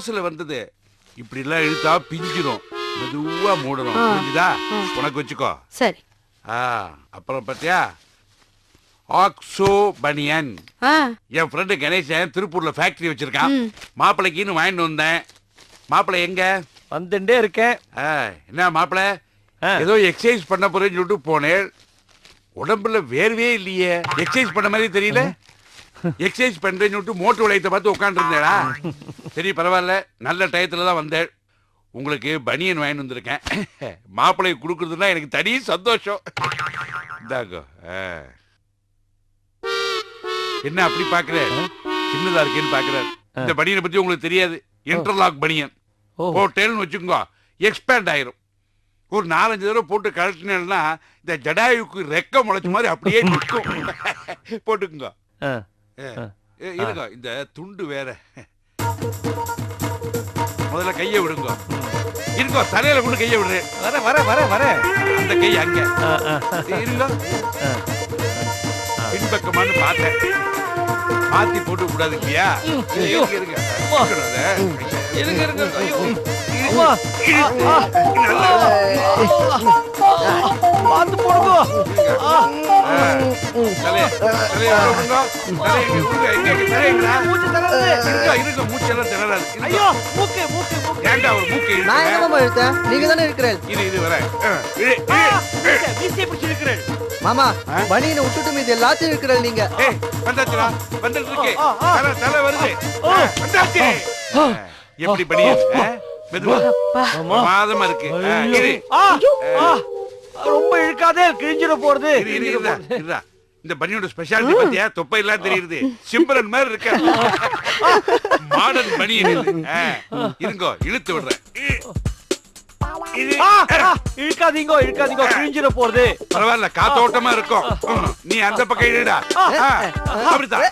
புதுசுல வந்தது. இப்படி எல்லாம் இழுத்தா பிஞ்சிரும். மெதுவா மூடணும். புரிஞ்சுதா? உனக்கு வச்சுக்கோ. சரி. அப்புறம் பாத்தியா, ஆக்ஸோ பனியன். என் ஃப்ரெண்டு கணேசன் திருப்பூர்ல ஃபேக்டரி வச்சிருக்கான். மாப்பிள்ளைக்குன்னு வாங்கிட்டு வந்தேன். மாப்பிள்ளை எங்க? வந்துட்டே இருக்கேன். என்ன மாப்பிள்ளை, ஏதோ எக்ஸசைஸ் பண்ண போறேன்னு சொல்லிட்டு போனேன். உடம்புல வேர்வே இல்லையே. எக்ஸசைஸ் பண்ண மாதிரி தெரியல. எக்ஸசைஸ் பண்றேன்னு சொல்லிட்டு மோட்டர் விளையத்தை பார்த்து உட்காந்து இருந்தேடா. சரி பரவாயில்ல, நல்ல டயத்துல தான் வந்தேன். உங்களுக்கு பனியன் வாங்கிட்டு வந்திருக்கேன். மாப்பிள்ளை கொடுக்கறதுன்னா எனக்கு தனி சந்தோஷம். இந்தாங்க. என்ன அப்படி பாக்குற? சின்னதா இருக்கேன்னு பாக்குறாரு. இந்த பனியனை பத்தி உங்களுக்கு தெரியாது. இன்டர்லாக் பனியன் போட்டேன்னு வச்சுக்கோங்க, எக்ஸ்பேண்ட் ஆயிரும். ஒரு 4-5 தடவை போட்டு கழட்டினா இந்த ஜடாயுக்கு ரெக்க முளைச்ச மாதிரி அப்படியே நிற்கும். போட்டுக்குங்க. இருங்க, இந்த துண்டு வேற. முதல்ல கையை விடுங்க. இருங்க, தலையில கொண்டு கையை விடுறேன். வர வர வர வர அந்த கை அங்க இருங்க. பின்பக்கமானு பார்த்தேன். மாத்தி போட்டு கூடாது இல்லையா? இருங்க பார்த்து போடுங்க. மூச்செல்லாம் திணறாது. ஐயோ மூக்கு மூக்கு மூக்கு. ஏண்டா ஒரு மூக்கு? நான் என்னமா இழுத்தேன்? நீங்க தானே இருக்கிறேன். இது வரேன். வீசியை பிடிச்சி இருக்கிறேன். மாமா, பனியனை விட்டுட்டு மீது எல்லாத்தையும் இருக்கிறேன் நீங்க. வந்தாச்சுடா, வந்துட்டு இருக்கு. தலை வருது. வந்தாச்சு. எப்படி பனியன்? மெதுவா பிரமாதமா இருக்கு. ரொம்ப இழுக்காதே, கிழிஞ்சிட போறது. இந்த பனியோட ஸ்பெஷாலிட்டி பத்தியா? தொப்பை எல்லாம் தெரியுது. சிம்பரன் மாதிரி இருக்க மாடர்ன் பனியன் இது. இருங்கோ, இழுத்து விடுறேன். இழுக்காதீங்கோ இழுக்காதீங்கோ, கிழிஞ்சிட போறது. பரவாயில்ல, காத்தோட்டமா இருக்கும். நீ அந்த பக்கம் இழுடா. அப்படித்தான்.